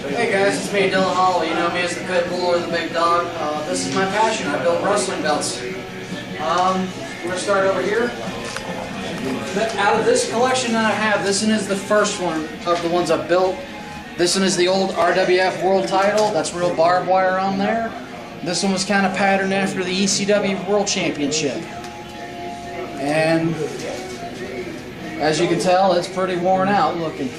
Hey guys, it's me, Dylan Hall. You know me as the Pit Bull or the Big Dog. This is my passion. I build wrestling belts. I'm going to start over here. Out of this collection that I have, this one is the first one of the ones I've built. This one is the old RWF World title. That's real barbed wire on there. This one was kind of patterned after the ECW World Championship. And as you can tell, it's pretty worn out looking.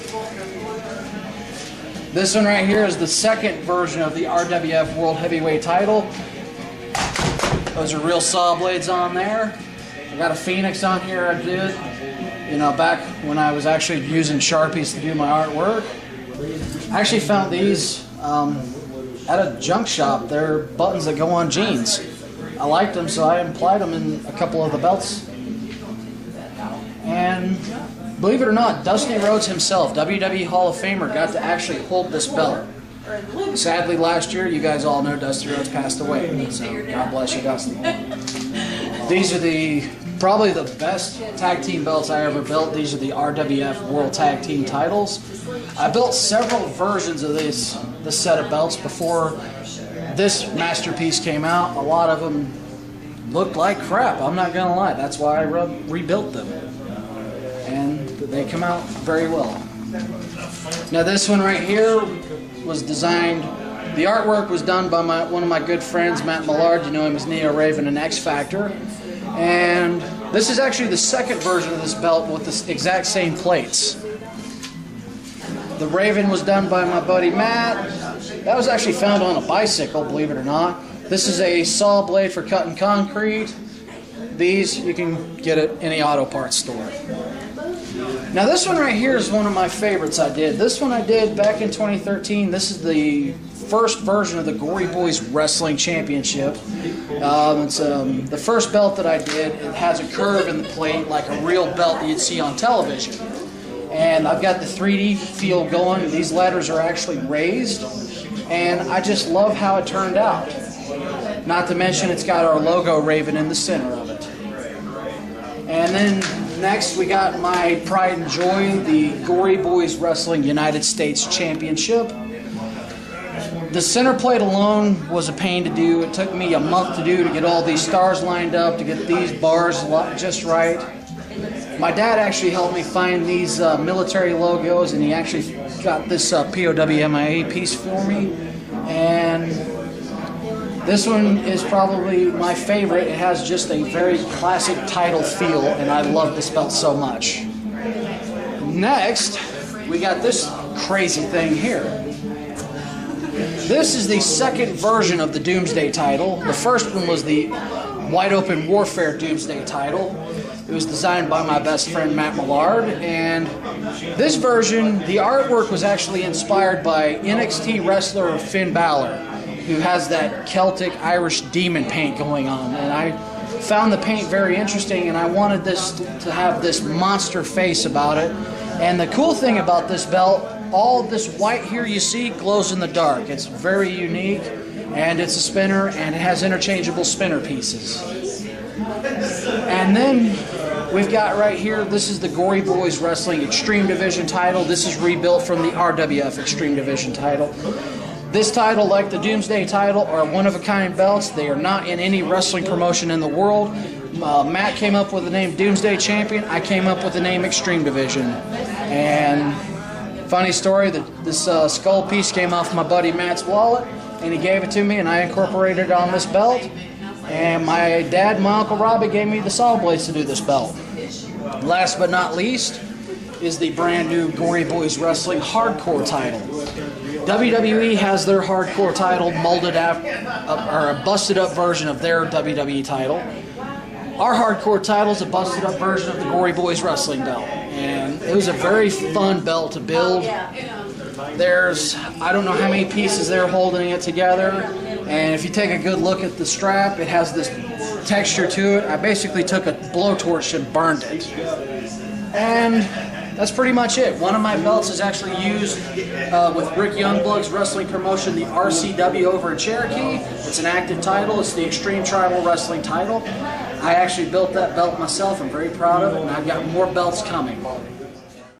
This one right here is the second version of the RWF World Heavyweight title. Those are real saw blades on there. I got a Phoenix on here I did, back when I was actually using Sharpies to do my artwork. I actually found these at a junk shop. They're buttons that go on jeans. I liked them, so I applied them in a couple of the belts. And believe it or not, Dusty Rhodes himself, WWE Hall of Famer, got to actually hold this belt. Sadly, last year, you guys all know Dusty Rhodes passed away. So God bless you, Dusty. These are probably the best tag team belts I ever built. These are the RWF World Tag Team titles. I built several versions of this set of belts before this masterpiece came out. A lot of them looked like crap, I'm not gonna lie. That's why I rebuilt them. And they come out very well. Now this one right here was designed, the artwork was done by one of my good friends, Matt Millard. You know him as Neo Raven and X Factor. And this is actually the second version of this belt with the exact same plates. The Raven was done by my buddy Matt. That was actually found on a bicycle, believe it or not. This is a saw blade for cutting concrete. These you can get at any auto parts store. Now this one right here is one of my favorites I did. This one I did back in 2013. This is the first version of the Gory Boys Wrestling Championship. It's the first belt that I did. It has a curve in the plate like a real belt that you'd see on television. And I've got the 3D feel going. These letters are actually raised. And I just love how it turned out. Not to mention it's got our logo Raven in the center of it. And then next we got my pride and joy, the Gory Boys Wrestling United States Championship. The center plate alone was a pain to do. It took me a month to do to get all these stars lined up, to get these bars just right. My dad actually helped me find these military logos, and he actually got this POWMIA piece for me. And this one is probably my favorite. It has just a very classic title feel, and I love this belt so much. Next, we got this crazy thing here. This is the second version of the Doomsday title. The first one was the Wide Open Warfare Doomsday title. It was designed by my best friend Matt Millard, and this version, the artwork was actually inspired by NXT wrestler Finn Balor, who has that Celtic Irish demon paint going on. And I found the paint very interesting, and I wanted this to have this monster face about it. And the cool thing about this belt, all of this white here you see glows in the dark. It's very unique, and it's a spinner, and it has interchangeable spinner pieces. And then we've got right here, this is the Gory Boys Wrestling Extreme Division title. This is rebuilt from the RWF Extreme Division title. This title, like the Doomsday title, are one-of-a-kind belts. They are not in any wrestling promotion in the world. Matt came up with the name Doomsday Champion. I came up with the name Extreme Division. And funny story, this skull piece came off my buddy Matt's wallet, and he gave it to me, and I incorporated it on this belt. And my dad, my Uncle Robbie, gave me the saw blades to do this belt. Last but not least is the brand new Gory Boys Wrestling Hardcore title. WWE has their Hardcore title molded after, or a busted up version of their WWE title. Our Hardcore title is a busted up version of the Gory Boys Wrestling belt. And it was a very fun belt to build. There's, I don't know how many pieces they're holding it together. And if you take a good look at the strap, it has this texture to it. I basically took a blowtorch and burned it. And that's pretty much it. One of my belts is actually used with Rick Youngblood's wrestling promotion, the RCW over in Cherokee. It's an active title. It's the Extreme Tribal Wrestling title. I actually built that belt myself. I'm very proud of it, and I've got more belts coming.